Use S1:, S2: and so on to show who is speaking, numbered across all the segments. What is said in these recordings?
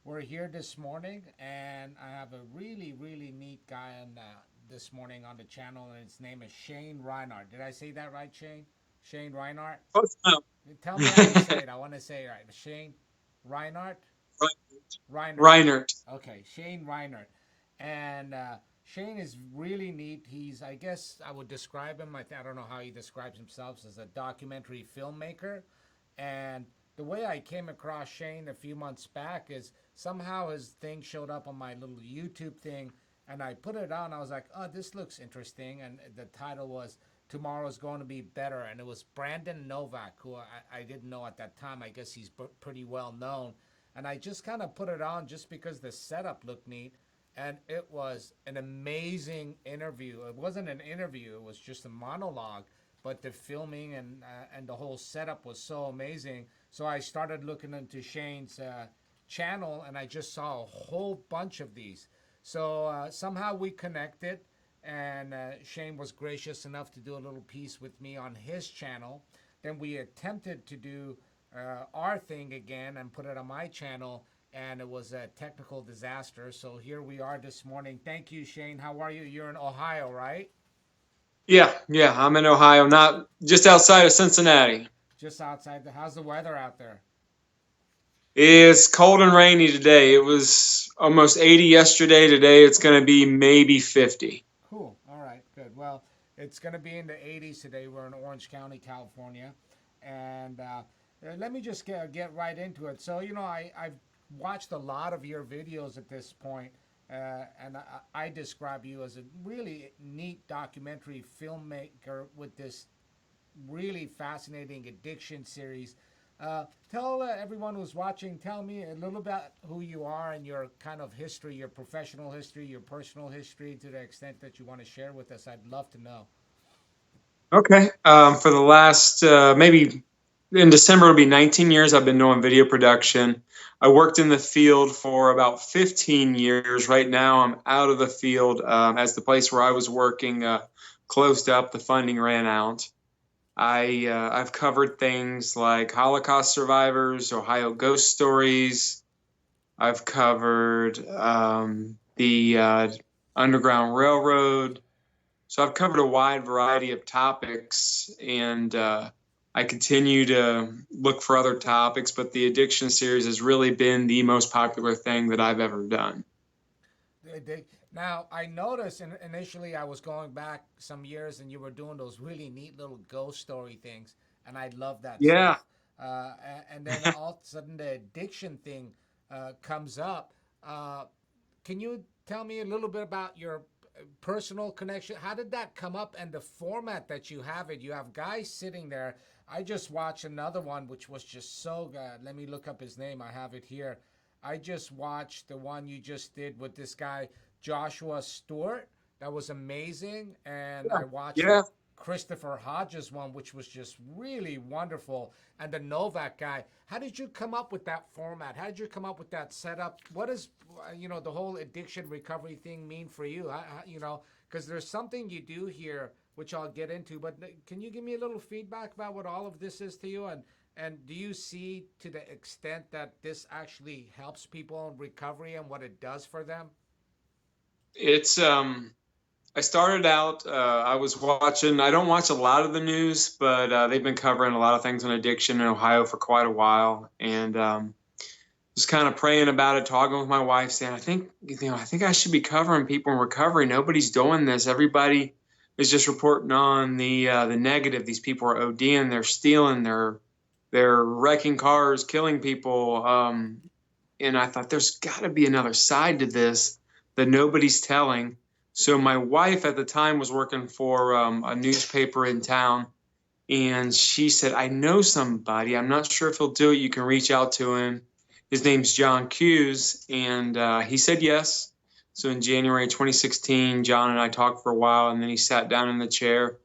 S1: We're here this morning, and I have a really, really neat guy this morning on the channel, and his name is Shane Reinert. Did I say that right, Shane? Shane Reinert?
S2: Close enough.
S1: Tell me how you say it. I want to say it right. Shane Reinert? Reinert.
S2: Reinert.
S1: Okay, Shane Reinert. And Shane is really neat. He's, I guess, I would describe him. I don't know how he describes himself as a documentary filmmaker. And the way I came across Shane a few months back is somehow his thing showed up on my little YouTube thing, and I put it on. I was like, oh, this looks interesting. And the title was Tomorrow's Going to Be Better. And it was Brandon Novak, who I didn't know at that time. I guess he's pretty well known. And I just kind of put it on just because the setup looked neat. And it was an amazing interview. It wasn't an interview, it was just a monologue. But the filming and the whole setup was so amazing. So I started looking into Shane's channel, and I just saw a whole bunch of these. So somehow we connected, and Shane was gracious enough to do a little piece with me on his channel. Then we attempted to do our thing again and put it on my channel, and it was a technical disaster. So here we are this morning. Thank you, Shane. How are you? You're in Ohio, right?
S2: Yeah. I'm in Ohio, not just outside of Cincinnati.
S1: Just outside. How's the weather out there?
S2: It's cold and rainy today. It was almost 80 yesterday. Today it's going to be maybe 50.
S1: Cool. All right. Good. Well, it's going to be in the 80s today. We're in Orange County, California. And let me just right into it. So, I've watched a lot of your videos at this point, and I describe you as a really neat documentary filmmaker with this really fascinating addiction series. Tell everyone who's watching, tell me a little bit who you are and your kind of history, your professional history, your personal history, to the extent that you want to share with us. I'd love to know.
S2: Okay. For the last maybe in December it'll be 19 years I've been doing video production. I worked in the field for about 15 years. Right now I'm out of the field as the place where I was working closed up. The funding ran out. I've covered things like Holocaust survivors, Ohio ghost stories. I've covered the Underground Railroad. So I've covered a wide variety of topics, and I continue to look for other topics. But the addiction series has really been the most popular thing that I've ever done.
S1: Now, I noticed initially I was going back some years, and you were doing those really neat little ghost story things, and I love that
S2: Yeah.
S1: stuff. And then all of a sudden the addiction thing comes up. Uh, can you tell me a little bit about your personal connection? How did that come up, and the format that you have it? You have guys sitting there. I just watched another one which was just so good. Let me look up his name. I have it here. I just watched the one you just did with this guy Joshua Stewart. That was amazing. And I watched the
S2: Yeah.
S1: Christopher Hodges one, which was just really wonderful. And the Novak guy. How did you come up with that format? How did you come up with that setup? What does the whole addiction recovery thing mean for you? Because there's something you do here which I'll get into. But can you give me a little feedback about what all of this is to you? And do you see to the extent that this actually helps people in recovery and what it does for them?
S2: It's I started out. I was watching. I don't watch a lot of the news, but they've been covering a lot of things on addiction in Ohio for quite a while, and just kind of praying about it, talking with my wife, saying, I think I should be covering people in recovery. Nobody's doing this. Everybody is just reporting on the negative. These people are ODing, they're stealing, they're wrecking cars, killing people. And I thought there's got to be another side to this that nobody's telling. So my wife at the time was working for a newspaper in town, and she said, I know somebody. I'm not sure if he'll do it. You can reach out to him. His name's John Hughes, and he said yes. So in January 2016, John and I talked for a while, and then he sat down in the chair.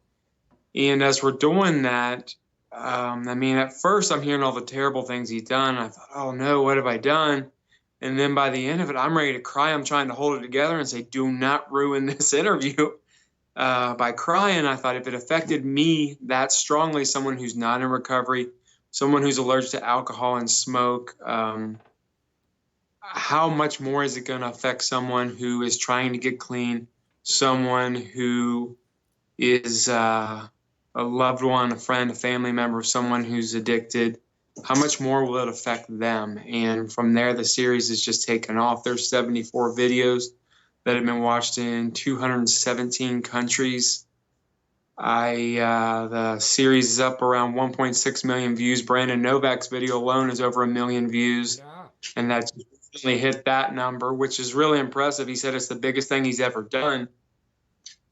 S2: And as we're doing that, at first I'm hearing all the terrible things he's done. I thought, oh no, what have I done? And then by the end of it, I'm ready to cry. I'm trying to hold it together and say, do not ruin this interview by crying. I thought if it affected me that strongly, someone who's not in recovery, someone who's allergic to alcohol and smoke, how much more is it going to affect someone who is trying to get clean, someone who is a loved one, a friend, a family member, someone who's addicted? How much more will it affect them? And from there, the series is just taken off. There's 74 videos that have been watched in 217 countries. The series is up around 1.6 million views. Brandon Novak's video alone is over 1 million views,
S1: Yeah.
S2: and that's recently hit that number, which is really impressive. He said it's the biggest thing he's ever done,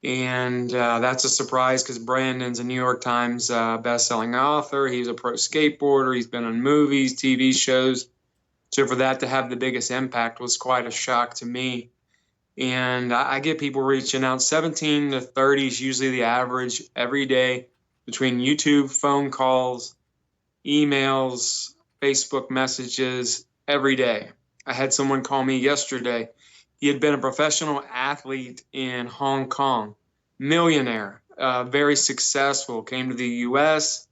S2: and that's a surprise because Brandon's a New York Times best-selling author. He's a pro skateboarder. He's been on movies, TV shows. So for that to have the biggest impact was quite a shock to me. And I get people reaching out. 17 to 30 is usually the average every day, between YouTube, phone calls, emails, Facebook messages, every day. I had someone call me yesterday. He had been a professional athlete in Hong Kong, millionaire, very successful, came to the US,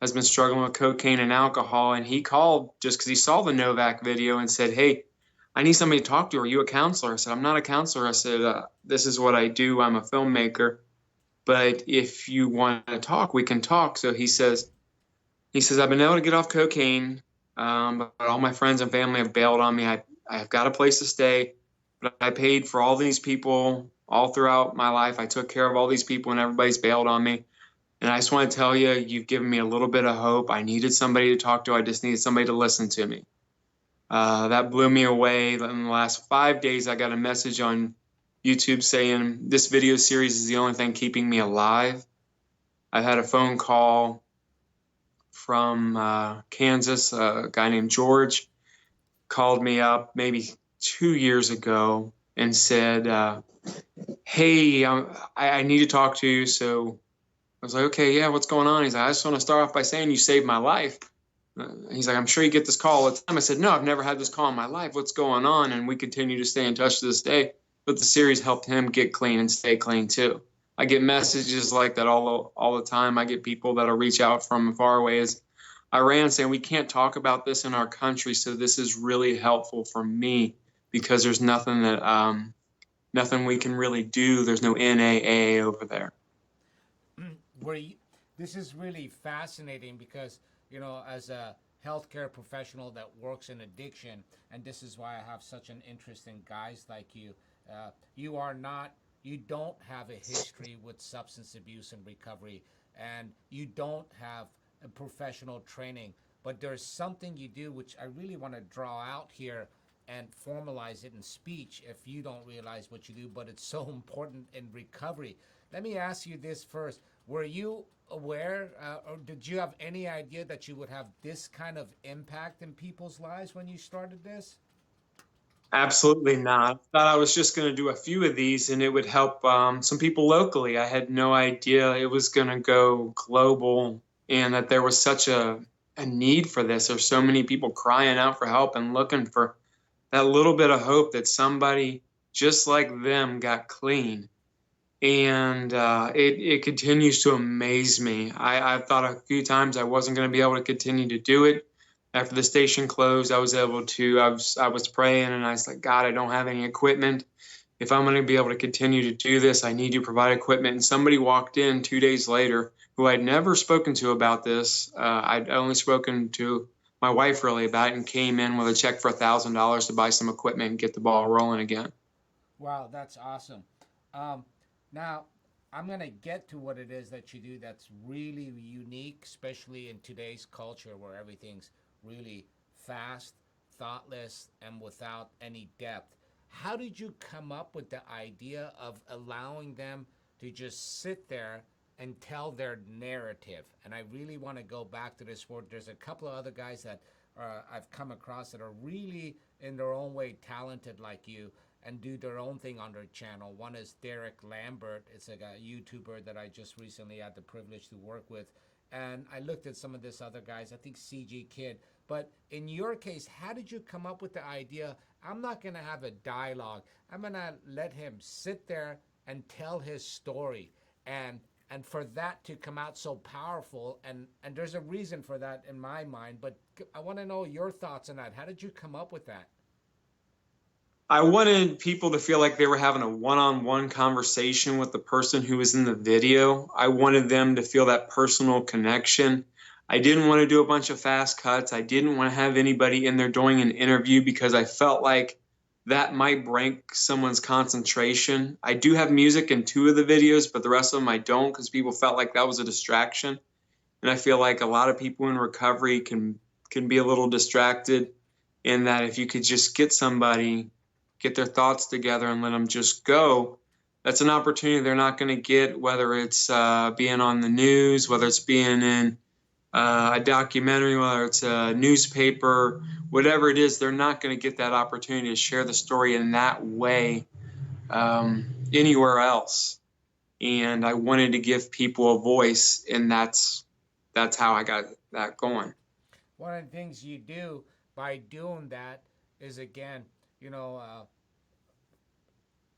S2: has been struggling with cocaine and alcohol. And he called just because he saw the Novak video and said, "Hey, I need somebody to talk to. Are you a counselor?" I said, "I'm not a counselor." I said, "This is what I do. I'm a filmmaker. But if you want to talk, we can talk." So he says, "I've been able to get off cocaine, but all my friends and family have bailed on me. I've got a place to stay, but I paid for all these people all throughout my life. I took care of all these people, and everybody's bailed on me. And I just want to tell you, you've given me a little bit of hope. I needed somebody to talk to. I just needed somebody to listen to me." That blew me away. In the last 5 days, I got a message on YouTube saying this video series is the only thing keeping me alive. I had a phone call from Kansas. A guy named George called me up maybe 2 years ago and said, "Hey, I need to talk to you." So I was like, "Okay, yeah, what's going on?" He's like, "I just want to start off by saying you saved my life." He's like, "I'm sure you get this call all the time." I said, "No, I've never had this call in my life. What's going on?" And we continue to stay in touch to this day. But the series helped him get clean and stay clean too. I get messages like that all the time. I get people that'll reach out from far away as Iran saying, "We can't talk about this in our country, so this is really helpful for me because there's nothing we can really do. There's no NAA over there."
S1: where you, this is really fascinating because as a healthcare professional that works in addiction, and this is why I have such an interest in guys like you. You are not, you don't have a history with substance abuse and recovery, and you don't have a professional training, but there's something you do which I really want to draw out here and formalize it in speech if you don't realize what you do, but it's so important in recovery. Let me ask you this first. Were you aware, or did you have any idea that you would have this kind of impact in people's lives when you started this?
S2: Absolutely not. I thought I was just going to do a few of these and it would help some people locally. I had no idea it was going to go global and that there was such a need for this. There's so many people crying out for help and looking for that little bit of hope that somebody just like them got clean. And it continues to amaze me. I thought a few times I wasn't going to be able to continue to do it. After the station closed, I was able to. I was praying, and I was like, "God, I don't have any equipment. If I'm going to be able to continue to do this, I need you to provide equipment." And somebody walked in 2 days later who I'd never spoken to about this. I'd only spoken to my wife really about it, and came in with a check for $1,000 to buy some equipment and get the ball rolling again.
S1: Wow, that's awesome. Um, Now, I'm going to get to what it is that you do that's really unique, especially in today's culture where everything's really fast, thoughtless, and without any depth. How did you come up with the idea of allowing them to just sit there and tell their narrative? And I really want to go back to this word. There's a couple of other guys that I've come across that are really, in their own way, talented like you and do their own thing on their channel. One is Derek Lambert. It's like a YouTuber that I just recently had the privilege to work with. And I looked at some of this other guys, I think CG Kid. But in your case, how did you come up with the idea? I'm not going to have a dialogue. I'm going to let him sit there and tell his story. And for that to come out so powerful, and there's a reason for that in my mind, but I want to know your thoughts on that. How did you come up with that?
S2: I wanted people to feel like they were having a one-on-one conversation with the person who was in the video. I wanted them to feel that personal connection. I didn't want to do a bunch of fast cuts. I didn't want to have anybody in there doing an interview because I felt like that might break someone's concentration. I do have music in 2 of the videos, but the rest of them I don't, because people felt like that was a distraction. And I feel like a lot of people in recovery can be a little distracted, in that if you could just get their thoughts together and let them just go, that's an opportunity they're not going to get, whether it's being on the news, whether it's being in a documentary, whether it's a newspaper, whatever it is. They're not going to get that opportunity to share the story in that way anywhere else. And I wanted to give people a voice, and that's how I got that going.
S1: One of the things you do by doing that is, again, you know,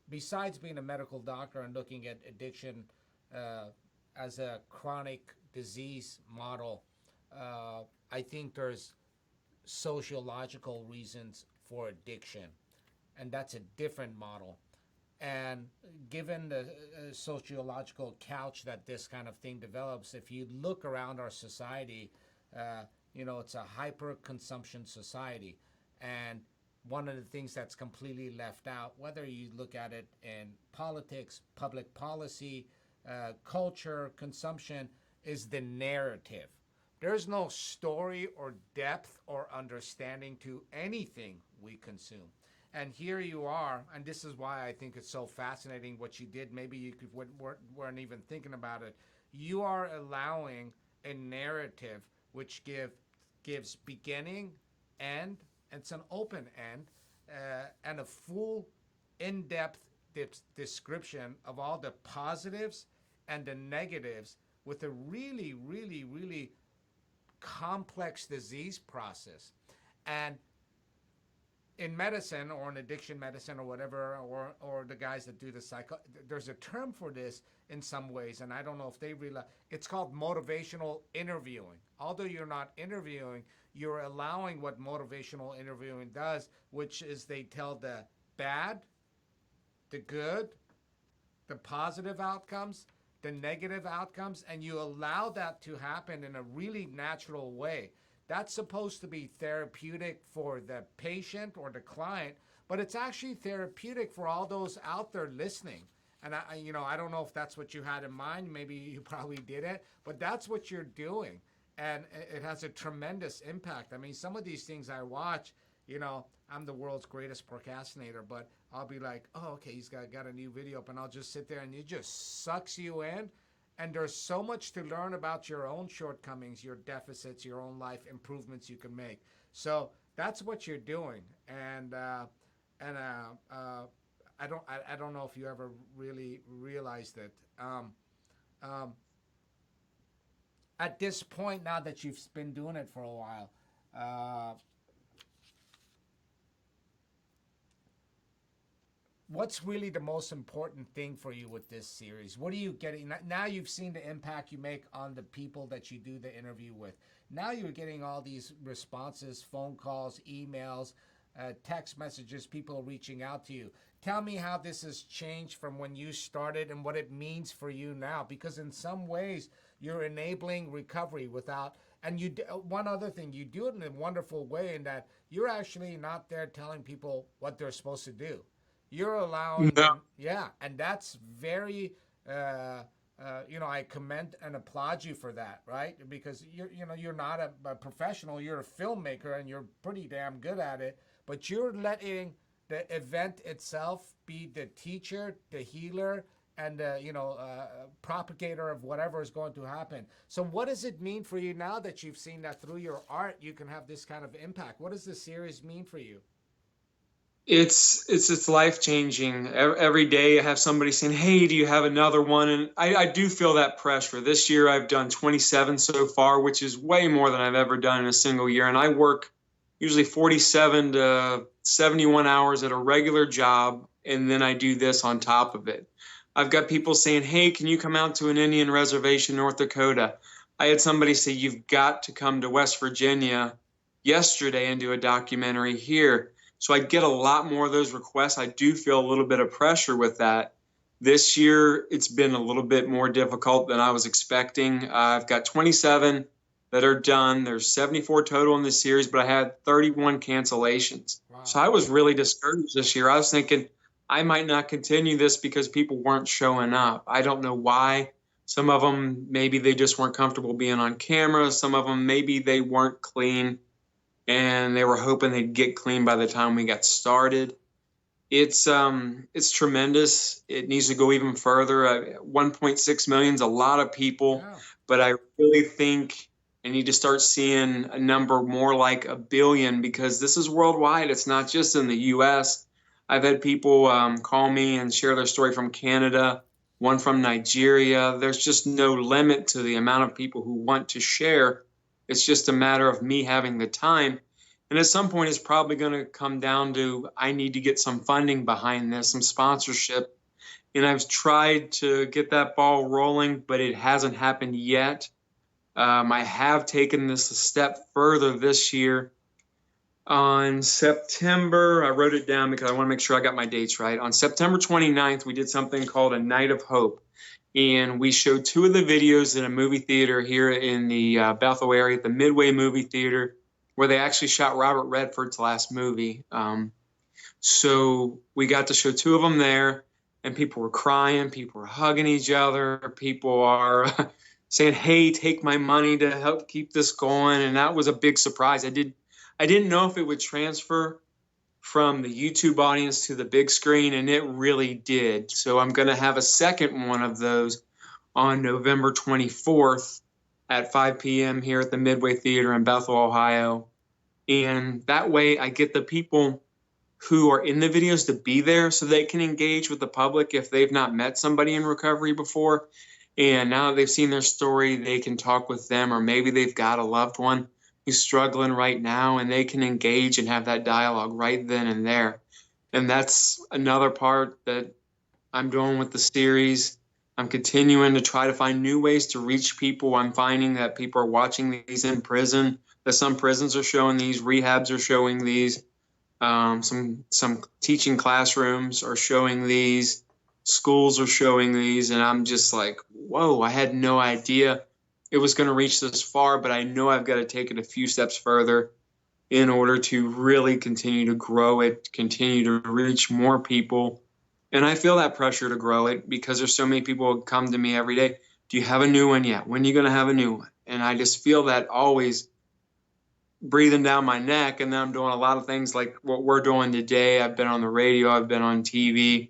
S1: besides being a medical doctor and looking at addiction as a chronic disease model, I think there's sociological reasons for addiction, and that's a different model. And given the sociological couch that this kind of thing develops, if you look around our society, it's a hyper consumption society. And one of the things that's completely left out, whether you look at it in politics, public policy, culture, consumption, is the narrative. There's no story or depth or understanding to anything we consume. And here you are, and this is why I think it's so fascinating what you did. Maybe you weren't even thinking about it. You are allowing a narrative which gives beginning, end, it's an open end, and a full, in-depth description of all the positives and the negatives with a really, really, really complex disease process. And in medicine, or in addiction medicine, or whatever, or the guys that do the there's a term for this in some ways, and I don't know if they realize. It's called motivational interviewing. Although you're not interviewing, you're allowing what motivational interviewing does, which is they tell the bad, the good, the positive outcomes, the negative outcomes, and you allow that to happen in a really natural way. That's supposed to be therapeutic for the patient or the client, but it's actually therapeutic for all those out there listening. And I don't know if that's what you had in mind. Maybe you probably didn't, but that's what you're doing, and it has a tremendous impact. I mean, some of these things I watch, I'm the world's greatest procrastinator, but I'll be like, oh, okay, he's got a new video up, and I'll just sit there, and it just sucks you in. And there's so much to learn about your own shortcomings, your deficits, your own life improvements you can make. So that's what you're doing. And I don't know if you ever really realized it. At this point, now that you've been doing it for a while, what's really the most important thing for you with this series? What are you getting? Now you've seen the impact you make on the people that you do the interview with. Now you're getting all these responses, phone calls, emails, text messages, people reaching out to you. Tell me how this has changed from when you started and what it means for you now, because in some ways you're enabling recovery without, and one other thing, you do it in a wonderful way in that you're actually not there telling people what they're supposed to do. You're allowing them, yeah, and that's very, I commend and applaud you for that, right? Because you're not a professional, you're a filmmaker, and you're pretty damn good at it. But you're letting the event itself be the teacher, the healer, and the propagator of whatever is going to happen. So, what does it mean for you now that you've seen that through your art you can have this kind of impact? What does this series mean for you?
S2: It's life changing. Every day I have somebody saying, "Hey, do you have another one?" And I do feel that pressure. This year I've done 27 so far, which is way more than I've ever done in a single year. And I work usually 47 to 71 hours at a regular job, and then I do this on top of it. I've got people saying, "Hey, can you come out to an Indian reservation, North Dakota?" I had somebody say, "You've got to come to West Virginia yesterday and do a documentary here." So I get a lot more of those requests. I do feel a little bit of pressure with that. This year, it's been a little bit more difficult than I was expecting. I've got 27 that are done. There's 74 total in this series, but I had 31 cancellations.
S1: Wow.
S2: So I was really discouraged this year. I was thinking I might not continue this because people weren't showing up. I don't know why. Some of them, maybe they just weren't comfortable being on camera. Some of them, maybe they weren't clean and they were hoping they'd get clean by the time we got started. It's tremendous. It needs to go even further. 1.6 million is a lot of people,
S1: Yeah.
S2: but I really think I need to start seeing a number more like a billion because this is worldwide. It's not just in the U.S. I've had people call me and share their story from Canada, one from Nigeria. There's just no limit to the amount of people who want to share. It's just a matter of me having the time. And at some point, it's probably going to come down to I need to get some funding behind this, some sponsorship. And I've tried to get that ball rolling, but it hasn't happened yet. I have taken this a step further this year. On September, I wrote it down because I want to make sure I got my dates right. On September 29th, we did something called a Night of Hope. And we showed two of the videos in a movie theater here in the Bethel area, at the Midway Movie Theater, where they actually shot Robert Redford's last movie. So we got to show two of them there, and people were crying, people were hugging each other, people are saying, "Hey, take my money to help keep this going," and that was a big surprise. I didn't know if it would transfer from the YouTube audience to the big screen, and it really did. So I'm going to have a second one of those on November 24th at 5 p.m. here at the Midway Theater in Bethel, Ohio. And that way I get the people who are in the videos to be there so they can engage with the public if they've not met somebody in recovery before. And now that they've seen their story, they can talk with them, or maybe they've got a loved one who's struggling right now and they can engage and have that dialogue right then and there. And that's another part that I'm doing with the series. I'm continuing to try to find new ways to reach people. I'm finding that people are watching these in prison, that some prisons are showing these, rehabs are showing these, some teaching classrooms are showing these, schools are showing these, and I'm just like, whoa, I had no idea it was going to reach this far, but I know I've got to take it a few steps further in order to really continue to grow it, continue to reach more people. And I feel that pressure to grow it because there's so many people who come to me every day. Do you have a new one yet? When are you going to have a new one? And I just feel that always breathing down my neck. And then I'm doing a lot of things like what we're doing today. I've been on the radio. I've been on TV.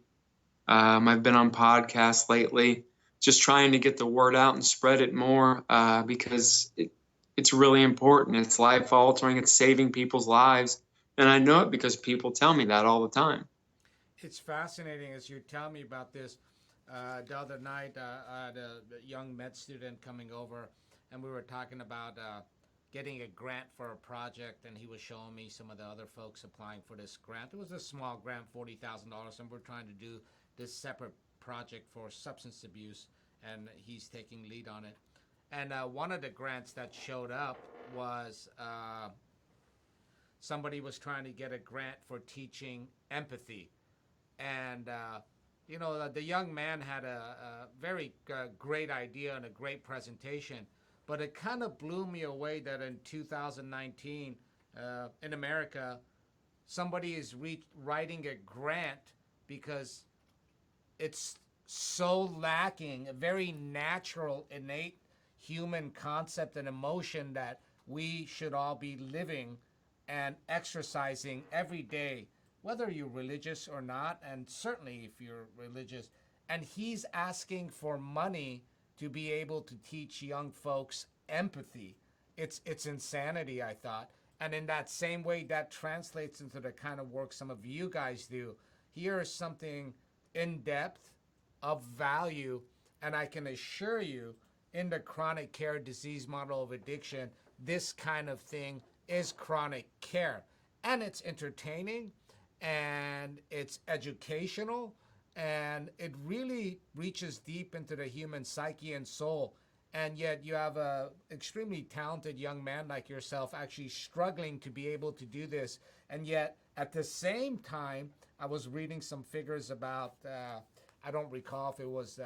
S2: I've been on podcasts lately, just trying to get the word out and spread it more because it's really important. It's life altering. It's saving people's lives. And I know it because people tell me that all the time.
S1: It's fascinating as you're telling me about this. The other night, I had a young med student coming over, and we were talking about getting a grant for a project, and he was showing me some of the other folks applying for this grant. It was a small grant, $40,000, and we're trying to do this separate project for substance abuse, and he's taking lead on it. And one of the grants that showed up was somebody was trying to get a grant for teaching empathy. And the young man had a very great idea and a great presentation, but it kind of blew me away that in 2019 in America, somebody is writing a grant because it's so lacking a very natural, innate human concept and emotion that we should all be living and exercising every day, whether you're religious or not, and certainly if you're religious. And he's asking for money to be able to teach young folks empathy. It's insanity, I thought. And in that same way, that translates into the kind of work some of you guys do. Here is something in depth, of value, and I can assure you, in the chronic care disease model of addiction, this kind of thing is chronic care. And it's entertaining, and it's educational, and it really reaches deep into the human psyche and soul. And yet you have a extremely talented young man like yourself actually struggling to be able to do this. And yet At the same time, I was reading some figures about, I don't recall if it was,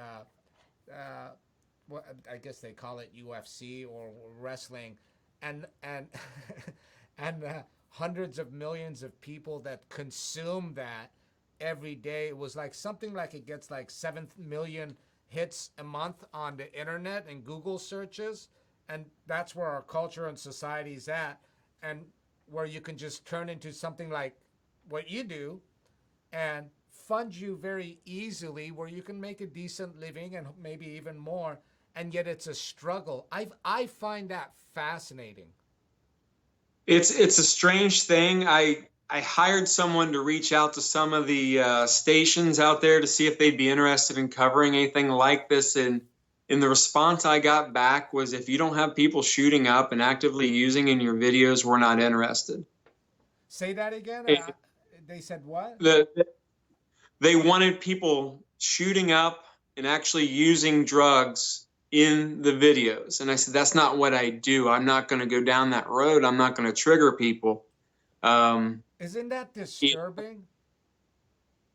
S1: what I guess they call it UFC or wrestling, and and hundreds of millions of people that consume that every day. It was like something like it gets like 7 million hits a month on the internet and Google searches, and that's where our culture and society is at, and where you can just turn into something like what you do and fund you very easily, where you can make a decent living and maybe even more, and yet it's a struggle. I find that fascinating.
S2: It's a strange thing. I hired someone to reach out to some of the stations out there to see if they'd be interested in covering anything like this, and the response I got back was, if you don't have people shooting up and actively using in your videos, we're not interested.
S1: Say that again.
S2: And
S1: They said what?
S2: they wanted people shooting up and actually using drugs in the videos. And I said, that's not what I do. I'm not going to go down that road. I'm not going to trigger people.
S1: Isn't that disturbing?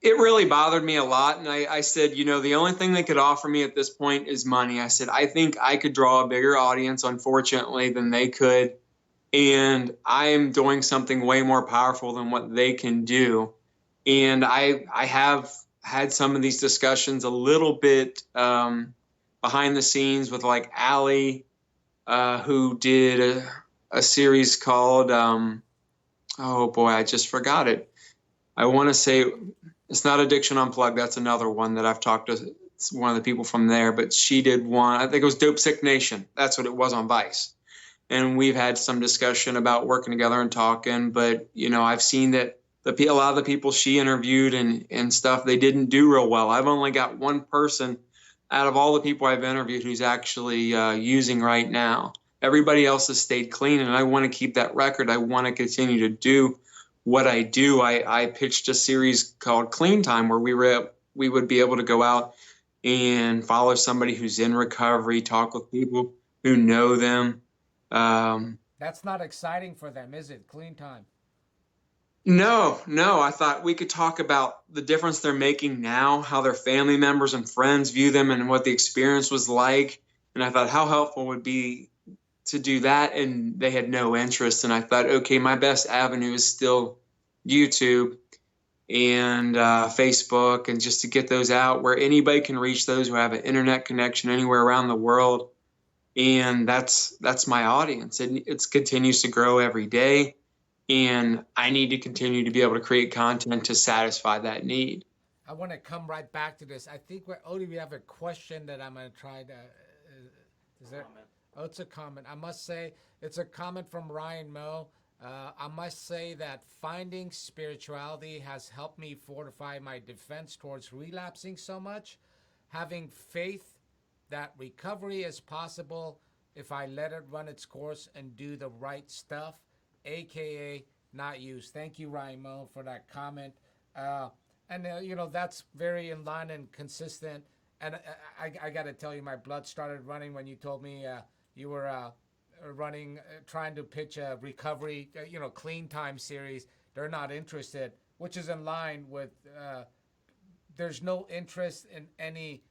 S2: It really bothered me a lot. And I said, the only thing they could offer me at this point is money. I said, I think I could draw a bigger audience, unfortunately, than they could. And I am doing something way more powerful than what they can do. And I have had some of these discussions a little bit behind the scenes with like Allie, who did a series called, oh boy, I just forgot it. I want to say it's not Addiction Unplugged. That's another one that I've talked to one of the people from there, but she did one, I think it was Dope Sick Nation. That's what it was on Vice. And we've had some discussion about working together and talking, but I've seen that a lot of the people she interviewed and stuff, they didn't do real well. I've only got one person out of all the people I've interviewed who's actually using right now. Everybody else has stayed clean, and I want to keep that record. I want to continue to do what I do. I pitched a series called Clean Time, where we would be able to go out and follow somebody who's in recovery, talk with people who know them.
S1: That's not exciting for them, is it? Clean Time.
S2: No. I thought we could talk about the difference they're making now, how their family members and friends view them, and what the experience was like. And I thought how helpful it would be to do that, and they had no interest. And I thought, okay, my best avenue is still YouTube and Facebook, and just to get those out where anybody can reach those who have an internet connection anywhere around the world. And that's my audience. It continues to grow every day, and I need to continue to be able to create content to satisfy that need.
S1: I want to come right back to this. I think we have a question that I'm going to try to. Is there? Oh, it's a comment. I must say, it's a comment from Ryan Moe. I must say that finding spirituality has helped me fortify my defense towards relapsing so much. Having faith that recovery is possible if I let it run its course and do the right stuff, aka not use. Thank you, Ryan Moe, for that comment. That's very in line and consistent. And I got to tell you, my blood started running when you told me you were running, trying to pitch a recovery, Clean Time series. They're not interested, which is in line with, there's no interest in any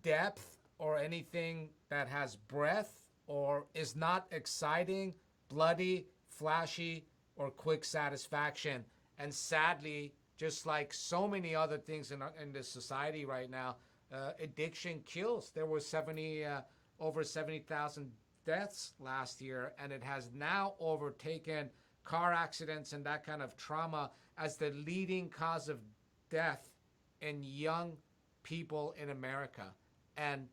S1: depth or anything that has breadth or is not exciting, bloody, flashy, or quick satisfaction. And sadly, just like so many other things in this society right now, addiction kills. There were over 70,000 deaths last year, and it has now overtaken car accidents and that kind of trauma as the leading cause of death in young people in America. And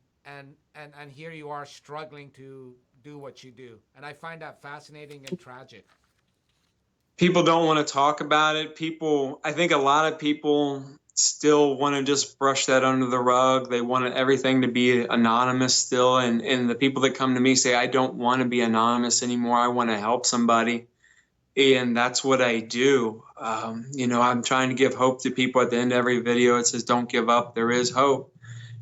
S1: here you are struggling to do what you do. And I find that fascinating and tragic.
S2: People don't want to talk about it. I think a lot of people still want to just brush that under the rug. They want everything to be anonymous still. And the people that come to me say, I don't want to be anonymous anymore. I want to help somebody. And that's what I do. I'm trying to give hope to people at the end of every video. It says, don't give up. There is hope.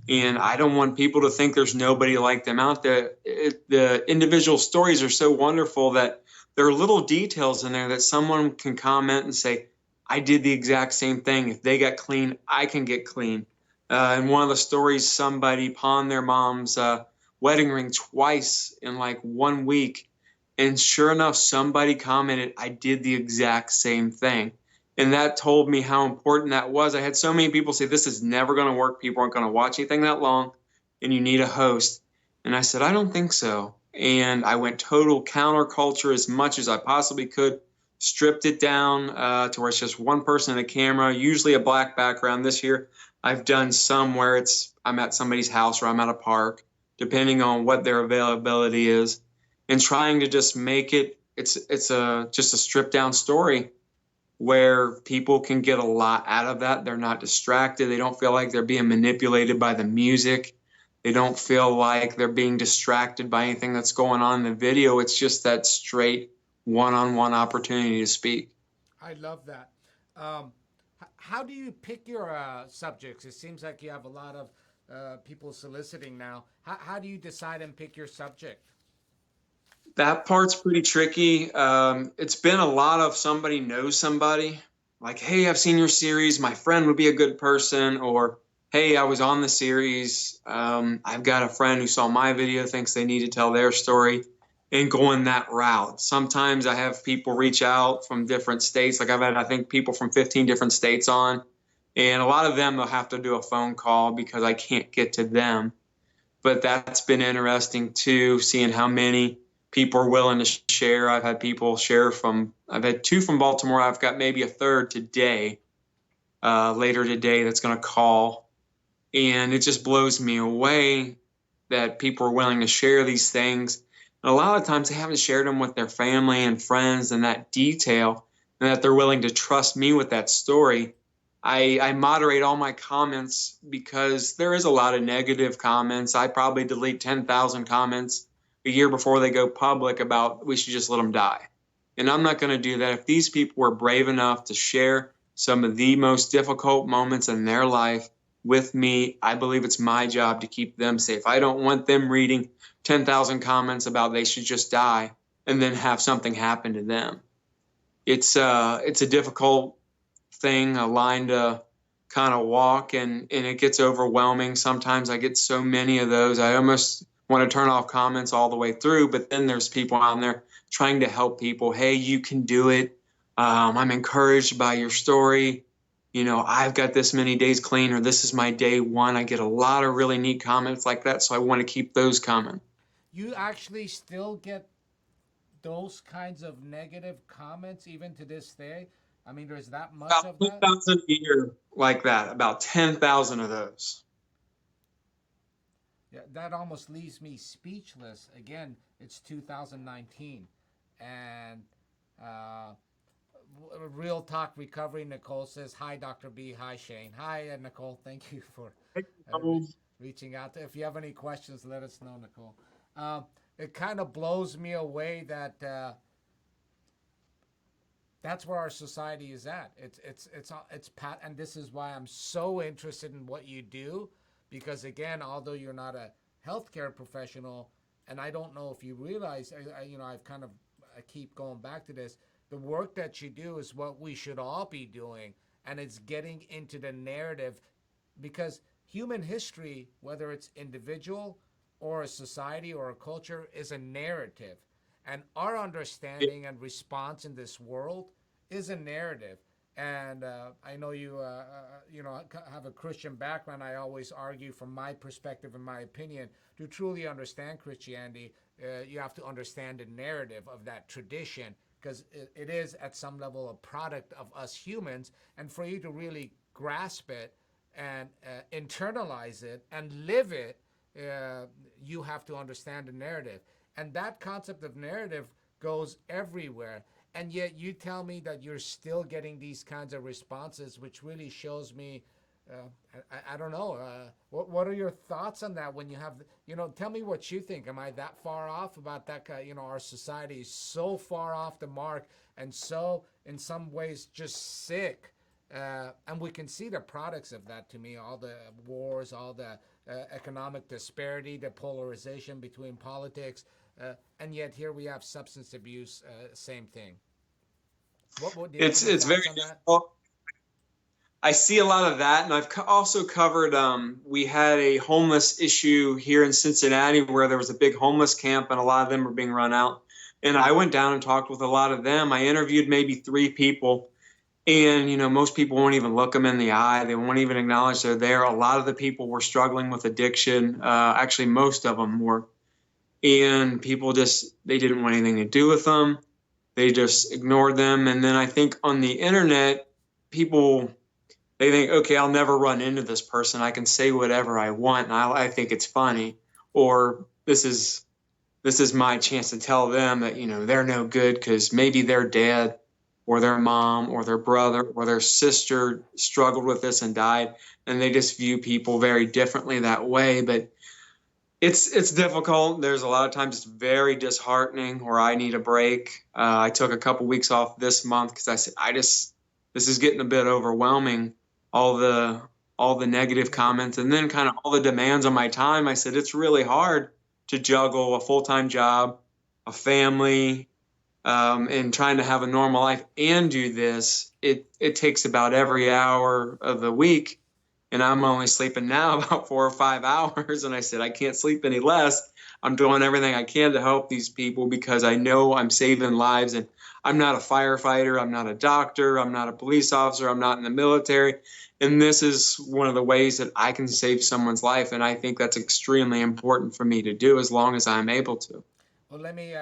S2: And I don't want people to think there's nobody like them out there. The individual stories are so wonderful that there are little details in there that someone can comment and say, I did the exact same thing. If they got clean, I can get clean. In one of the stories, somebody pawned their mom's wedding ring twice in like 1 week. And sure enough, somebody commented, I did the exact same thing. And that told me how important that was. I had so many people say, this is never going to work. People aren't going to watch anything that long, and you need a host. And I said, I don't think so. And I went total counterculture as much as I possibly could, stripped it down to where it's just one person and a camera, usually a black background. This year, I've done some where I'm at somebody's house or I'm at a park, depending on what their availability is, and trying to just make it's just a stripped down story where people can get a lot out of that. They're not distracted. They don't feel like they're being manipulated by the music. They don't feel like they're being distracted by anything that's going on in the video. It's just that straight one-on-one opportunity to speak.
S1: I love that. How do you pick your subjects? It seems like you have a lot of people soliciting now. How do you decide and pick your subject?
S2: That part's pretty tricky. It's been a lot of somebody knows somebody, like, hey, I've seen your series. My friend would be a good person. Or, hey, I was on the series. I've got a friend who saw my video, thinks they need to tell their story, and going that route. Sometimes I have people reach out from different states. Like I've had, I think, people from 15 different states on. And a lot of them will have to do a phone call because I can't get to them. But that's been interesting too, seeing how many people are willing to share. I've had people share I've had 2 from Baltimore. I've got maybe a third today, later today, that's going to call. And it just blows me away that people are willing to share these things. And a lot of times they haven't shared them with their family and friends in that detail, and that they're willing to trust me with that story. I moderate all my comments because there is a lot of negative comments. I probably delete 10,000 comments a year before they go public about we should just let them die. And I'm not going to do that. If these people were brave enough to share some of the most difficult moments in their life with me, I believe it's my job to keep them safe. I don't want them reading 10,000 comments about they should just die and then have something happen to them. It's a difficult thing, a line to kind of walk, and it gets overwhelming. Sometimes I get so many of those, I almost want to turn off comments all the way through. But then there's people out there trying to help people. Hey, you can do it. I'm encouraged by your story. You know, I've got this many days clean, or this is my day 1. I get a lot of really neat comments like that, so I want to keep those coming.
S1: You actually still get those kinds of negative comments even to this day? I mean, there's that much
S2: About
S1: of that?
S2: 10,000 a year like that, about 10,000 of those.
S1: Yeah, that almost leaves me speechless. Again, it's 2019. And Real Talk Recovery, Nicole says, hi, Dr. B. Hi, Shane. Hi, Nicole. Thank you for reaching out. If you have any questions, let us know, Nicole. It kind of blows me away that that's where our society is at. It's pat, and this is why I'm so interested in what you do, because again, although you're not a healthcare professional, and I don't know if you realize, I keep going back to this. The work that you do is what we should all be doing, and it's getting into the narrative, because human history, whether it's individual or a society or a culture, is a narrative. And our understanding and response in this world is a narrative. And I know you, have a Christian background. I always argue from my perspective and my opinion, to truly understand Christianity, you have to understand the narrative of that tradition, because it is at some level a product of us humans. And for you to really grasp it and internalize it and live it, you have to understand the narrative. And that concept of narrative goes everywhere. And yet you tell me that you're still getting these kinds of responses, which really shows me, I don't know. What are your thoughts on that when you have, tell me what you think. Am I that far off about that? Our society is so far off the mark and so, in some ways, just sick. And we can see the products of that, to me, all the wars, all the economic disparity, the polarization between politics. And yet here we have substance abuse, same thing. What do you
S2: It's very
S1: on that?
S2: difficult. I see a lot of that, and I've also covered. We had a homeless issue here in Cincinnati where there was a big homeless camp, and a lot of them were being run out. And I went down and talked with a lot of them. I interviewed maybe 3 people, and most people won't even look them in the eye. They won't even acknowledge they're there. A lot of the people were struggling with addiction. Actually, most of them were, and people just they didn't want anything to do with them. They just ignored them. And then I think on the internet, people they think, okay, I'll never run into this person. I can say whatever I want, and I think it's funny, or this is my chance to tell them that they're no good because maybe their dad or their mom or their brother or their sister struggled with this and died, and they just view people very differently that way. But it's difficult. There's a lot of times it's very disheartening, or I need a break. I took a couple weeks off this month because I said this is getting a bit overwhelming. All the negative comments, and then kind of all the demands on my time. I said it's really hard to juggle a full-time job, a family, and trying to have a normal life and do this. It takes about every hour of the week, and I'm only sleeping now about 4 or 5 hours. And I said I can't sleep any less. I'm doing everything I can to help these people because I know I'm saving lives. And I'm not a firefighter. I'm not a doctor. I'm not a police officer. I'm not in the military. And this is one of the ways that I can save someone's life. And I think that's extremely important for me to do as long as I'm able to.
S1: Well, let me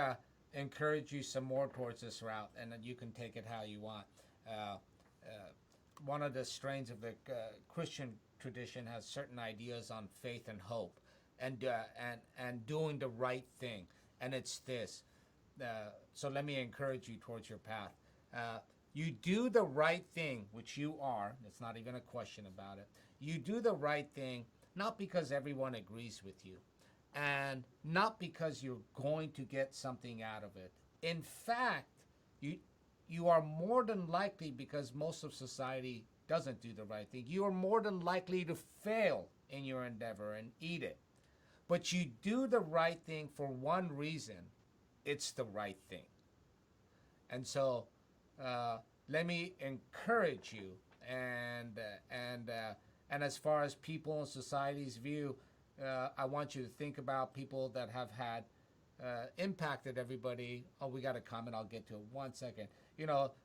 S1: encourage you some more towards this route, and then you can take it how you want. Uh, One of the strains of the Christian tradition has certain ideas on faith and hope, and doing the right thing, and it's this. So let me encourage you towards your path. You do the right thing, which you are. It's not even a question about it. You do the right thing not because everyone agrees with you, and not because you're going to get something out of it. In fact, you are more than likely, because most of society doesn't do the right thing, you are more than likely to fail in your endeavor and eat it. But you do the right thing for one reason: it's the right thing. And so let me encourage you, and as far as people in society's view, I want you to think about people that have had impacted everybody. Oh, we got a comment. I'll get to it 1 second.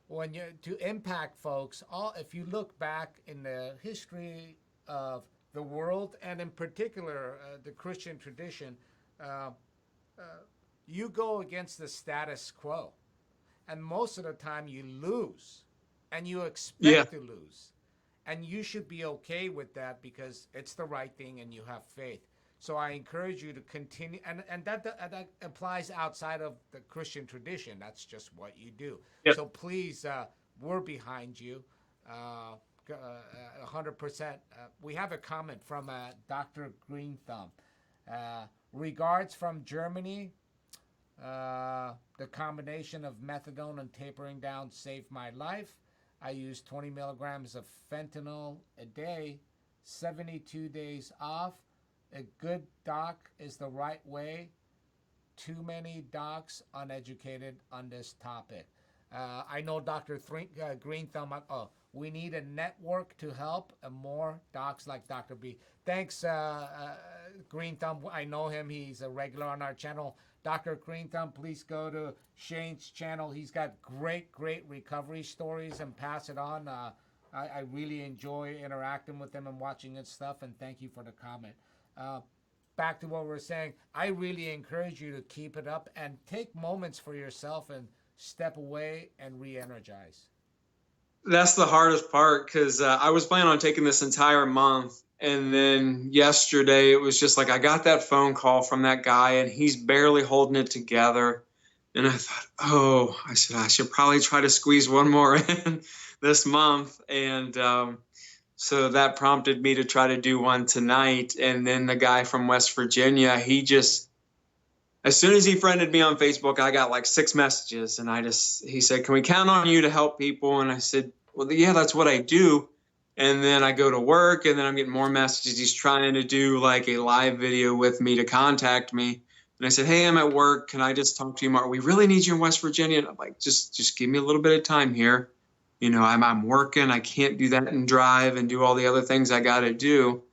S1: When you to impact folks, if you look back in the history of the world, and in particular the Christian tradition, you go against the status quo, and most of the time you lose, and you expect to lose, and you should be okay with that because it's the right thing and you have faith. So I encourage you to continue, and that applies outside of the Christian tradition. That's just what you do.
S2: Yep.
S1: So please, we're behind you, 100%. We have a comment from Dr. Green Thumb. Regards from Germany. The combination of methadone and tapering down saved my life. I used 20 milligrams of fentanyl a day, 72 days off. A good doc is the right way. Too many docs uneducated on this topic. I know Dr. Green Thumb. We need a network to help, and more docs like Dr. B. Thanks, Green Thumb. I know him. He's a regular on our channel. Dr. Green Thumb, please go to Shane's channel. He's got great recovery stories, and pass it on. I really enjoy interacting with him and watching his stuff, and thank you for the comment. Back to what we're saying, I really encourage you to keep it up and take moments for yourself and step away and re-energize.
S2: That's the hardest part, because I was planning on taking this entire month. And then yesterday, it was just like I got that phone call from that guy, and he's barely holding it together. And I thought, I said, I should probably try to squeeze one more in this month. And so that prompted me to try to do one tonight. And then the guy from West Virginia, as soon as he friended me on Facebook, I got like 6 messages. And he said, can we count on you to help people? And I said, well, yeah, that's what I do. And then I go to work, and then I'm getting more messages. He's trying to do like a live video with me to contact me. And I said, hey, I'm at work. Can I just talk to you more? We really need you in West Virginia. And I'm like, just give me a little bit of time here. I'm working. I can't do that and drive and do all the other things I got to do.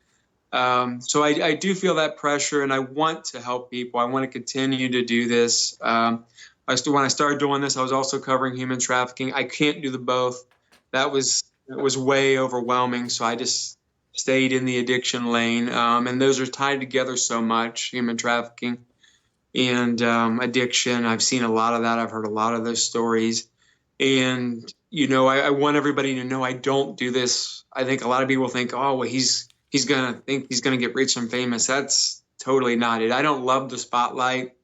S2: So I do feel that pressure, and I want to help people. I want to continue to do this. When I started doing this, I was also covering human trafficking. I can't do the both. That was way overwhelming. So I just stayed in the addiction lane. And those are tied together so much, human trafficking and addiction. I've seen a lot of that. I've heard a lot of those stories. And, I want everybody to know I don't do this. I think a lot of people think, oh, well, he's going to think he's going to get rich and famous. That's totally not it. I don't love the spotlight.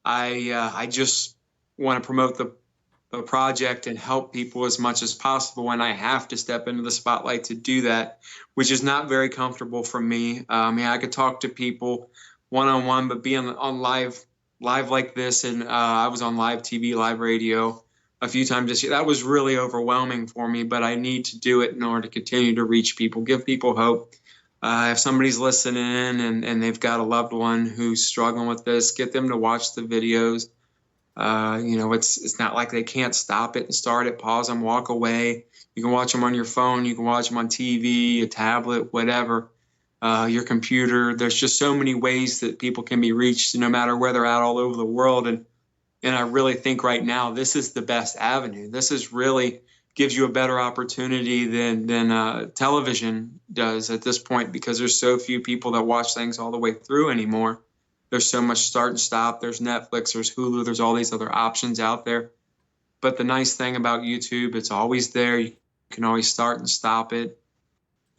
S2: I just want to promote the project and help people as much as possible. And I have to step into the spotlight to do that, which is not very comfortable for me. I could talk to people one-on-one, but being on live like this, and I was on live TV, live radio a few times this year. That was really overwhelming for me, but I need to do it in order to continue to reach people, give people hope. If somebody's listening and they've got a loved one who's struggling with this, get them to watch the videos. It's not like they can't stop it and start it, pause them, walk away. You can watch them on your phone. You can watch them on TV, a tablet, whatever, your computer. There's just so many ways that people can be reached, no matter where they're at all over the world. And I really think right now this is the best avenue. This is really gives you a better opportunity than television does at this point, because there's so few people that watch things all the way through anymore. There's so much start and stop. There's Netflix, there's Hulu, there's all these other options out there. But the nice thing about YouTube, it's always there. You can always start and stop it.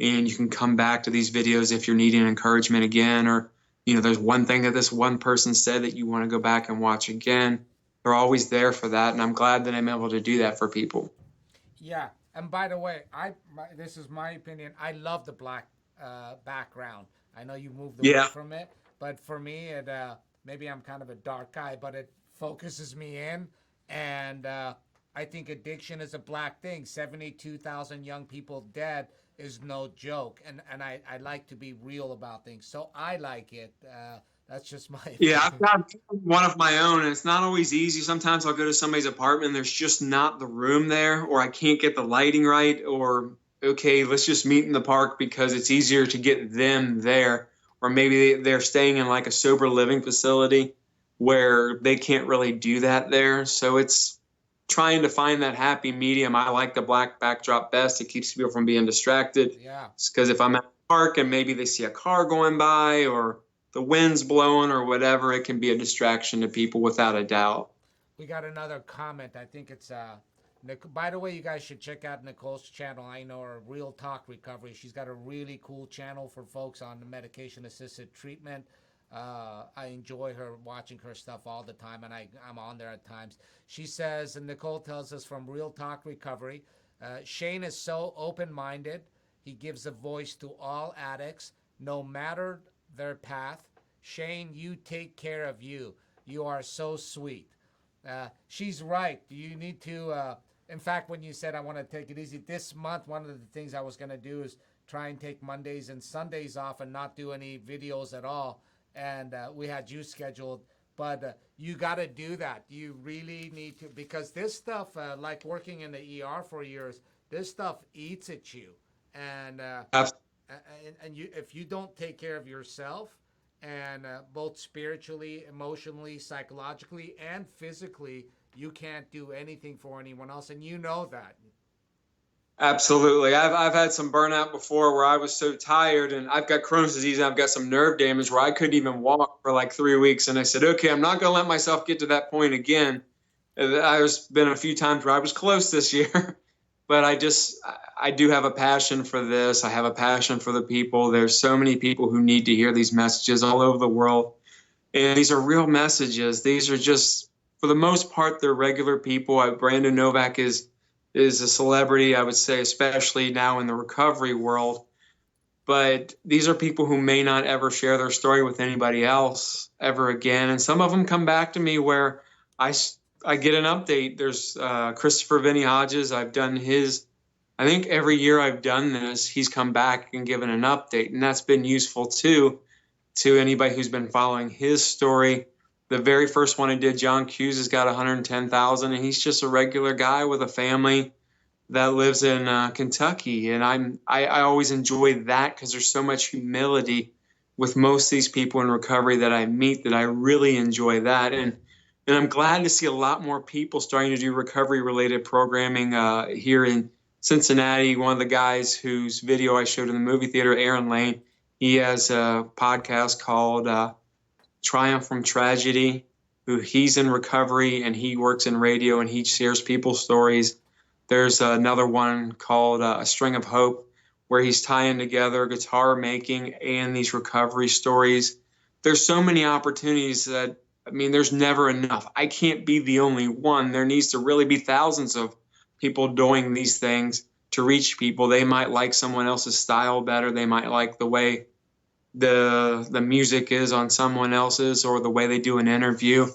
S2: And you can come back to these videos if you're needing encouragement again, or, there's one thing that this one person said that you want to go back and watch again. They're always there for that. And I'm glad that I'm able to do that for people.
S1: Yeah, and by the way, this is my opinion. I love the black background. I know you moved away
S2: Yeah.
S1: from it, but for me, it maybe I'm kind of a dark guy, but it focuses me in, and I think addiction is a black thing. 72,000 young people dead is no joke, and I like to be real about things, so I like it. That's just my
S2: Yeah, I've
S1: opinion.
S2: got one of my own, and it's not always easy. Sometimes I'll go to somebody's apartment and there's just not the room there, or I can't get the lighting right, or okay, let's just meet in the park because it's easier to get them there. Or maybe they're staying in like a sober living facility where they can't really do that there. So it's trying to find that happy medium. I like the black backdrop best. It keeps people from being distracted.
S1: Yeah.
S2: Because if I'm at the park and maybe they see a car going by, or the wind's blowing or whatever, it can be a distraction to people without a doubt.
S1: We got another comment. I think it's by the way, you guys should check out Nicole's channel. I know her, Real Talk Recovery. She's got a really cool channel for folks on the medication assisted treatment. I enjoy her, watching her stuff all the time, and I'm on there at times. She says, and Nicole tells us from Real Talk Recovery, Shane is so open minded. He gives a voice to all addicts, no matter their path. Shane, you take care of you. You are so sweet. She's right. You need to, in fact, when you said I want to take it easy, this month, one of the things I was going to do is try and take Mondays and Sundays off and not do any videos at all. And we had you scheduled, but you got to do that. You really need to, because this stuff, like working in the ER for years, this stuff eats at you. And you, if you don't take care of yourself, and both spiritually, emotionally, psychologically, and physically, you can't do anything for anyone else, and you know that.
S2: Absolutely. I've had some burnout before where I was so tired, and I've got Crohn's disease and I've got some nerve damage where I couldn't even walk for like 3 weeks. And I said, okay, I'm not going to let myself get to that point again. There's been a few times where I was close this year, but I do have a passion for this. I have a passion for the people. There's so many people who need to hear these messages all over the world. And these are real messages. These are just, for the most part, they're regular people. Brandon Novak is a celebrity, I would say, especially now in the recovery world. But these are people who may not ever share their story with anybody else ever again. And some of them come back to me where I get an update. There's Christopher Vinny Hodges. I've done his, I think every year I've done this, he's come back and given an update. And that's been useful too, to anybody who's been following his story. The very first one I did, John Hughes, has got 110,000, and he's just a regular guy with a family that lives in Kentucky, and I always enjoy that because there's so much humility with most of these people in recovery that I meet, that I really enjoy that. And I'm glad to see a lot more people starting to do recovery related programming here in Cincinnati. One of the guys whose video I showed in the movie theater, Aaron Lane, he has a podcast called Triumph from Tragedy. Who he's in recovery and he works in radio and he shares people's stories. There's another one called A String of Hope, where he's tying together guitar making and these recovery stories. There's so many opportunities that, I mean, there's never enough. I can't be the only one. There needs to really be thousands of people doing these things to reach people. They might like someone else's style better. They might like the way the music is on someone else's, or the way they do an interview.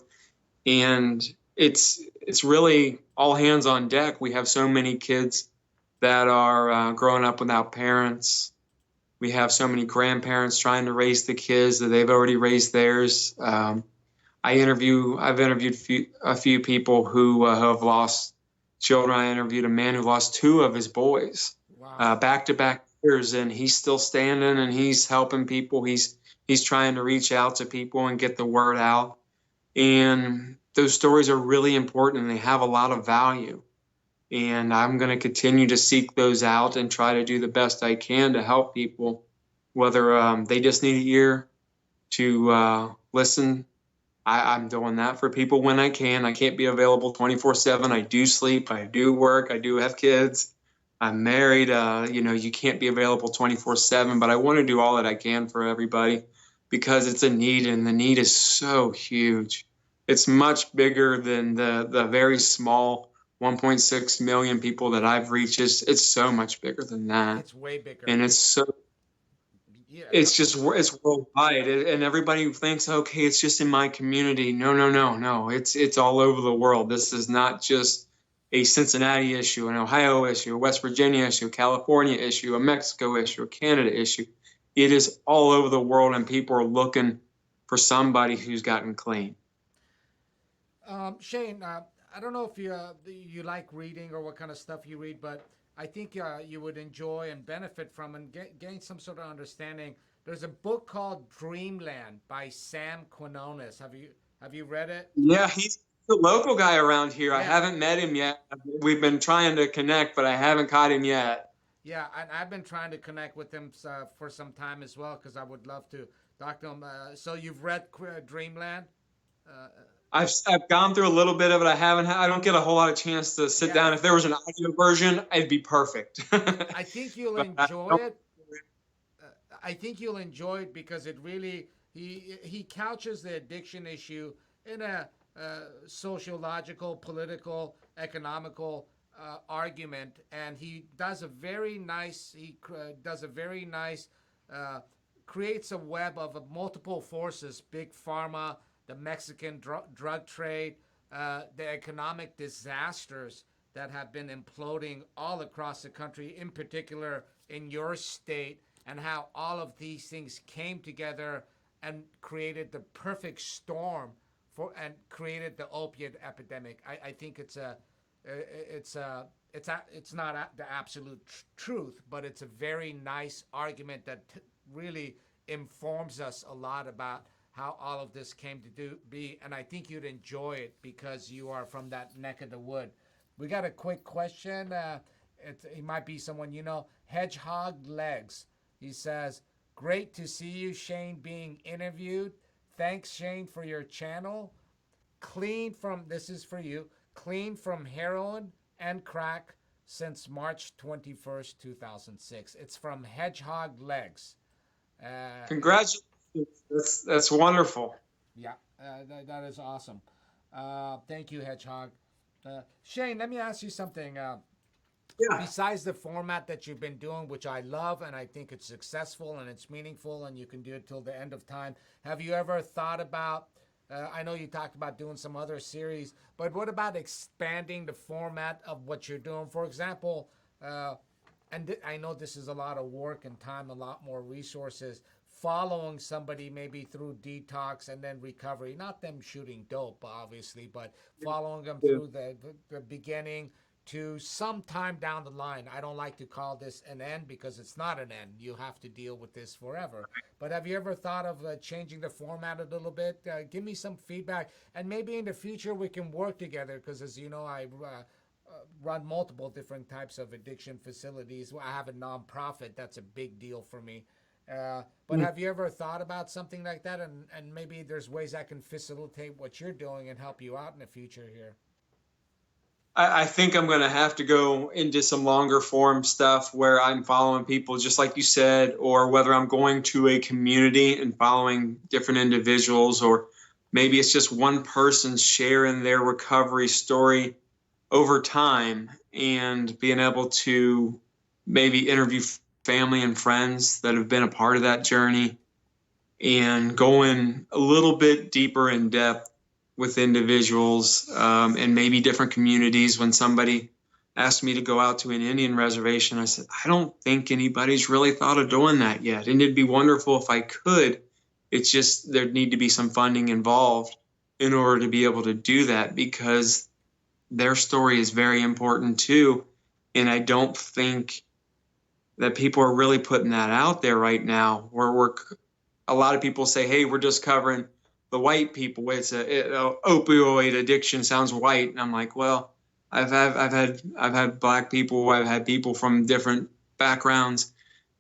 S2: And it's really all hands on deck. We have so many kids that are growing up without parents. We have so many grandparents trying to raise the kids that they've already raised theirs. I've interviewed a few people who have lost children. I interviewed a man who lost two of his boys
S1: Wow.
S2: back to back years, and he's still standing and he's helping people. He's trying to reach out to people and get the word out. And those stories are really important and they have a lot of value. And I'm going to continue to seek those out and try to do the best I can to help people, whether they just need an ear to listen. I'm doing that for people when I can. I can't be available 24/7. I do sleep. I do work. I do have kids. I'm married. You can't be available 24/7, but I want to do all that I can for everybody because it's a need, and the need is so huge. It's much bigger than the very small 1.6 million people that I've reached. It's so much bigger than that.
S1: It's way bigger.
S2: And
S1: Yeah.
S2: it's worldwide, and everybody thinks, okay, it's just in my community. No. It's all over the world. This is not just a Cincinnati issue, an Ohio issue, a West Virginia issue, a California issue, a Mexico issue, a Canada issue. It is all over the world, and people are looking for somebody who's gotten clean.
S1: Shane, I don't know if you like reading or what kind of stuff you read, but I think you would enjoy and benefit from and gain some sort of understanding. There's a book called Dreamland by Sam Quinones. Have you read it?
S2: Yeah, he's the local guy around here. I
S1: Yeah.
S2: haven't met him yet. We've been trying to connect, but I haven't caught him yet.
S1: Yeah, and I've been trying to connect with him for some time as well because I would love to talk to him. So you've read Dreamland?
S2: I've gone through a little bit of it. I don't get a whole lot of chance to sit down. If there was an audio version, it'd be perfect.
S1: I think you'll enjoy it. I think you'll enjoy it because it really he couches the addiction issue in a sociological, political, economical argument, and he does a very nice. Creates a web of multiple forces: big pharma, the Mexican drug trade, the economic disasters that have been imploding all across the country, in particular in your state, and how all of these things came together and created the perfect storm and created the opiate epidemic. I think it's not the absolute truth, but it's a very nice argument that really informs us a lot about how all of this came to be, and I think you'd enjoy it because you are from that neck of the wood. We got a quick question. It might be someone you know. Hedgehog Legs. He says, "Great to see you, Shane, being interviewed. Thanks, Shane, for your channel. This is for you, clean from heroin and crack since March 21st, 2006. It's from Hedgehog Legs.
S2: Congratulations. That's wonderful.
S1: Yeah, that is awesome. Thank you, Hedgehog. Shane, let me ask you something.
S2: Yeah.
S1: Besides the format that you've been doing, which I love and I think it's successful and it's meaningful and you can do it till the end of time, have you ever thought about, I know you talked about doing some other series, but what about expanding the format of what you're doing? For example, I know this is a lot of work and time, a lot more resources, following somebody maybe through detox and then recovery, not them shooting dope, obviously, but following them through the beginning to sometime down the line. I don't like to call this an end because it's not an end. You have to deal with this forever. But have you ever thought of changing the format a little bit? Give me some feedback, and maybe in the future we can work together. Because as you know, I run multiple different types of addiction facilities. I have a nonprofit. That's a big deal for me. But have you ever thought about something like that? And maybe there's ways I can facilitate what you're doing and help you out in the future here.
S2: I think I'm going to have to go into some longer form stuff where I'm following people, just like you said, or whether I'm going to a community and following different individuals, or maybe it's just one person sharing their recovery story over time and being able to maybe interview family and friends that have been a part of that journey and going a little bit deeper in depth with individuals, and maybe different communities. When somebody asked me to go out to an Indian reservation, I said, I don't think anybody's really thought of doing that yet. And it'd be wonderful if I could. It's just there'd need to be some funding involved in order to be able to do that, because their story is very important too. And I don't think that people are really putting that out there right now, where a lot of people say, hey, we're just covering the white people. Opioid addiction sounds white. And I'm like, well, I've had black people, I've had people from different backgrounds.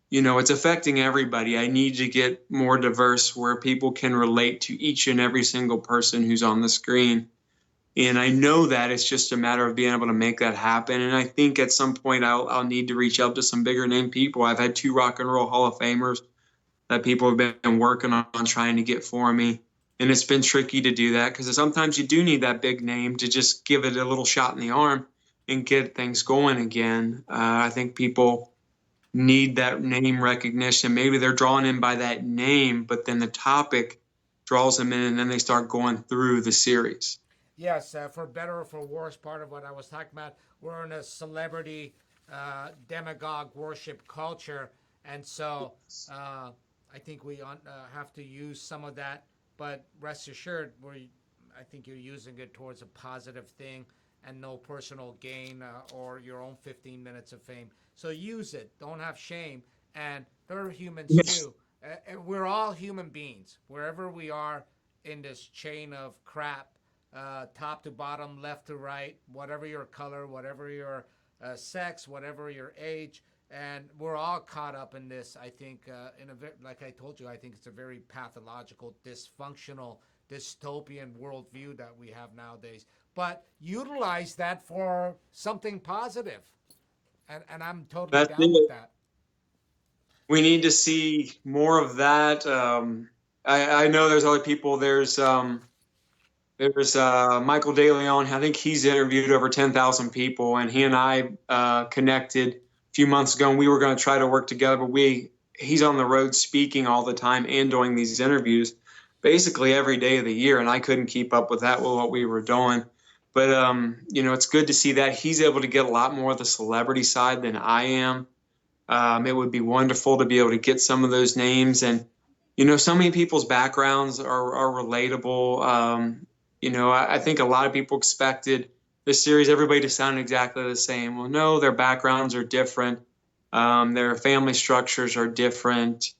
S2: It's affecting everybody. I need to get more diverse where people can relate to each and every single person who's on the screen. And I know that it's just a matter of being able to make that happen. And I think at some point I'll need to reach out to some bigger name people. I've had 2 Rock and Roll Hall of Famers that people have been working on trying to get for me. And it's been tricky to do that because sometimes you do need that big name to just give it a little shot in the arm and get things going again. I think people need that name recognition. Maybe they're drawn in by that name, but then the topic draws them in, and then they start going through the series.
S1: Yes, for better or for worse, part of what I was talking about, we're in a celebrity demagogue worship culture. And so I think we have to use some of that. But rest assured, I think you're using it towards a positive thing and no personal gain or your own 15 minutes of fame. So use it. Don't have shame. And they're humans too. We're all human beings. Wherever we are in this chain of crap, top to bottom, left to right, whatever your color, whatever your sex, whatever your age, and we're all caught up in this. I think, like I told you, I think it's a very pathological, dysfunctional, dystopian worldview that we have nowadays. But utilize that for something positive, and I'm totally down with that.
S2: We need to see more of that. I know there's other people. There's Michael De Leon. I think he's interviewed over 10,000 people, and he and I connected a few months ago, and we were going to try to work together, but he's on the road speaking all the time and doing these interviews basically every day of the year, and I couldn't keep up with that with what we were doing. But, it's good to see that he's able to get a lot more of the celebrity side than I am. It would be wonderful to be able to get some of those names. And, so many people's backgrounds are relatable. I think a lot of people expected this series, everybody to sound exactly the same. Well, no, their backgrounds are different. Their family structures are different.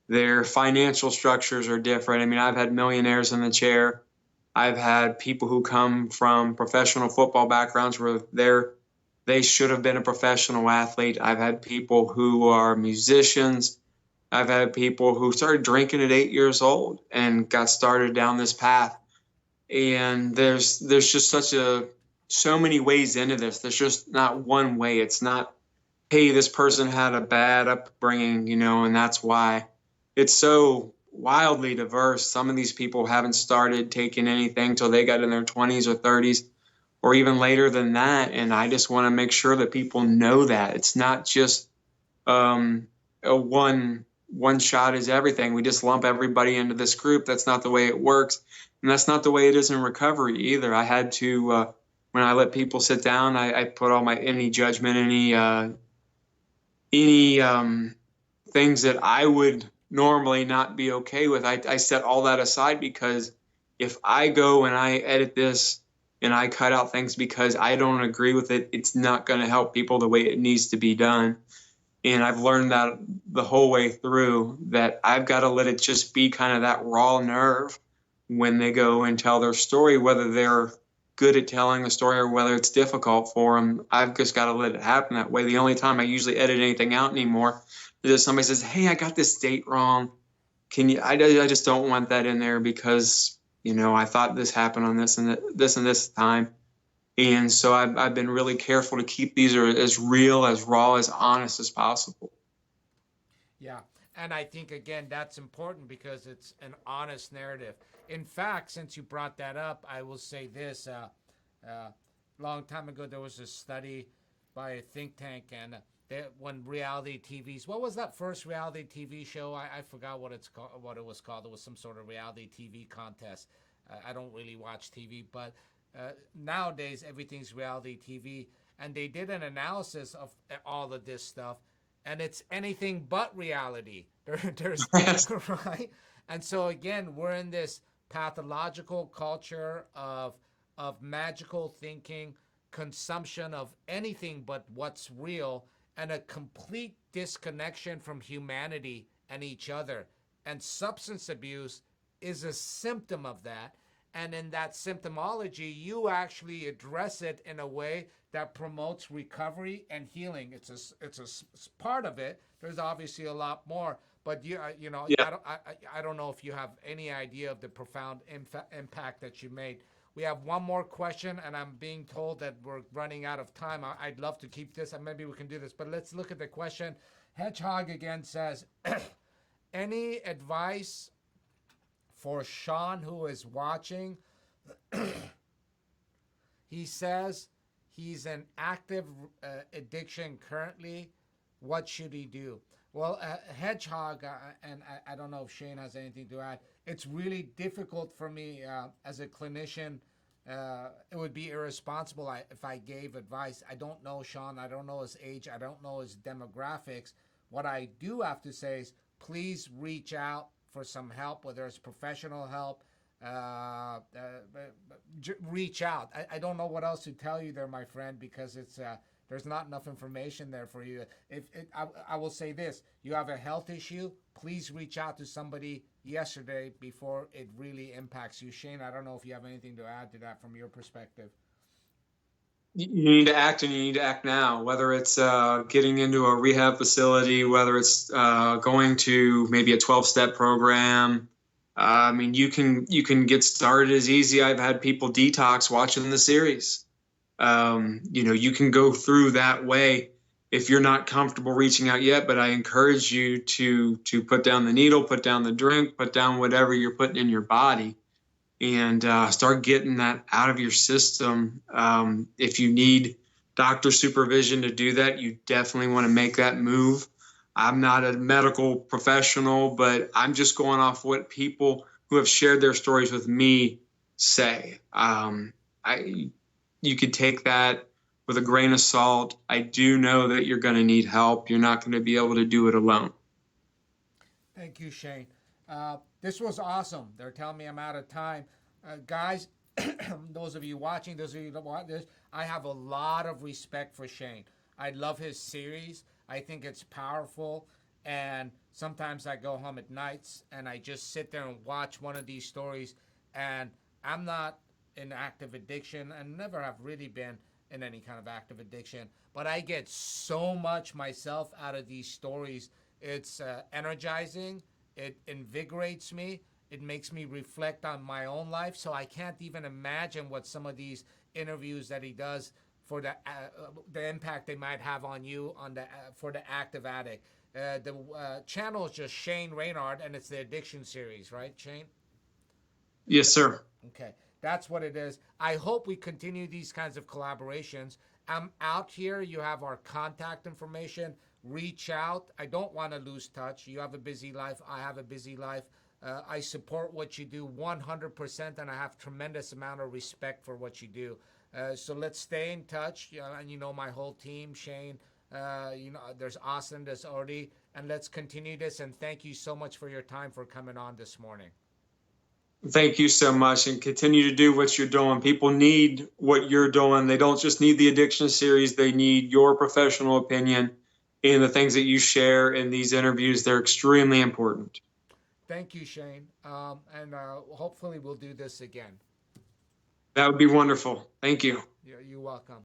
S2: Their financial structures are different. I mean, I've had millionaires in the chair. I've had people who come from professional football backgrounds where they should have been a professional athlete. I've had people who are musicians. I've had people who started drinking at 8 years old and got started down this path. And there's just so many ways into this. There's just not one way. It's not, hey, this person had a bad upbringing, and that's why. It's so wildly diverse. Some of these people haven't started taking anything till they got in their 20s or 30s or even later than that. And I just want to make sure that people know that it's not just a one shot is everything. We just lump everybody into this group. That's not the way it works. And that's not the way it is in recovery either. I had to, when I let people sit down, I put all any judgment, any things that I would normally not be okay with. I set all that aside, because if I go and I edit this and I cut out things because I don't agree with it, it's not going to help people the way it needs to be done. And I've learned that the whole way through, that I've got to let it just be kind of that raw nerve when they go and tell their story, whether they're good at telling a story or whether it's difficult for them. I've just got to let it happen that way. The only time I usually edit anything out anymore is if somebody says, "Hey, I got this date wrong. Can you?" I just don't want that in there because, I thought this happened on this and this time. And so I've been really careful to keep these as real, as raw, as honest as possible.
S1: Yeah. And I think, again, that's important because it's an honest narrative. In fact, since you brought that up, I will say this. Long time ago, there was a study by a think tank, and when reality TVs, what was that first reality TV show? I forgot what it's called. What it was called. It was some sort of reality TV contest. I don't really watch TV, but nowadays everything's reality TV, and they did an analysis of all of this stuff, and it's anything but reality. There's right, and so again, we're in this pathological culture of magical thinking, consumption of anything but what's real, and a complete disconnection from humanity and each other. And substance abuse is a symptom of that. And in that symptomology, you actually address it in a way that promotes recovery and healing. It's a part of it. There's obviously a lot more, but
S2: Yeah.
S1: I don't know if you have any idea of the profound impact that you made. We have one more question, and I'm being told that we're running out of time. I'd love to keep this, and maybe we can do this, but let's look at the question. Hedgehog again says, any advice for Sean who is watching? He says he's in active addiction currently. What should he do? Well, Hedgehog, and I don't know if Shane has anything to add. It's really difficult for me as a clinician. It would be irresponsible if I gave advice. I don't know Sean. I don't know his age. I don't know his demographics. What I do have to say is please reach out for some help, whether it's professional help. Reach out. I don't know what else to tell you there, my friend, because there's not enough information there for you. I will say this: you have a health issue, please reach out to somebody yesterday before it really impacts you. Shane, I don't know if you have anything to add to that from your perspective.
S2: You need to act, and you need to act now, whether it's getting into a rehab facility, whether it's going to maybe a 12-step program. I mean, you can get started as easy. I've had people detox watching the series. You can go through that way if you're not comfortable reaching out yet, but I encourage you to put down the needle, put down the drink, put down whatever you're putting in your body, and start getting that out of your system. If you need doctor supervision to do that, you definitely want to make that move. I'm not a medical professional, but I'm just going off what people who have shared their stories with me say. You could take that with a grain of salt. I do know that you're going to need help. You're not going to be able to do it alone.
S1: Thank you, Shane. This was awesome. They're telling me I'm out of time. Guys, those of you watching, those of you that watch this, I have a lot of respect for Shane. I love his series. I think it's powerful. And sometimes I go home at nights and I just sit there and watch one of these stories. And I'm not in active addiction and never have really been in any kind of active addiction. But I get so much myself out of these stories. It's energizing. It invigorates me. It makes me reflect on my own life. So I can't even imagine what some of these interviews that he does for the impact they might have on you for the active addict. The channel is just Shane Reinert, and it's the addiction series, right, Shane?
S2: Yes, sir.
S1: Okay, that's what it is. I hope we continue these kinds of collaborations. I'm out here. You have our contact information. Reach out. I don't want to lose touch. You have a busy life. I have a busy life. I support what you do 100%, and I have tremendous amount of respect for what you do. So let's stay in touch. And my whole team, Shane. There's Austin, there's Artie, and let's continue this. And thank you so much for your time for coming on this morning.
S2: Thank you so much, and continue to do what you're doing. People need what you're doing. They don't just need the addiction series, they need your professional opinion and the things that you share in these interviews. They're extremely important.
S1: Thank you, Shane. And hopefully we'll do this again.
S2: That would be wonderful. Thank you.
S1: You're welcome.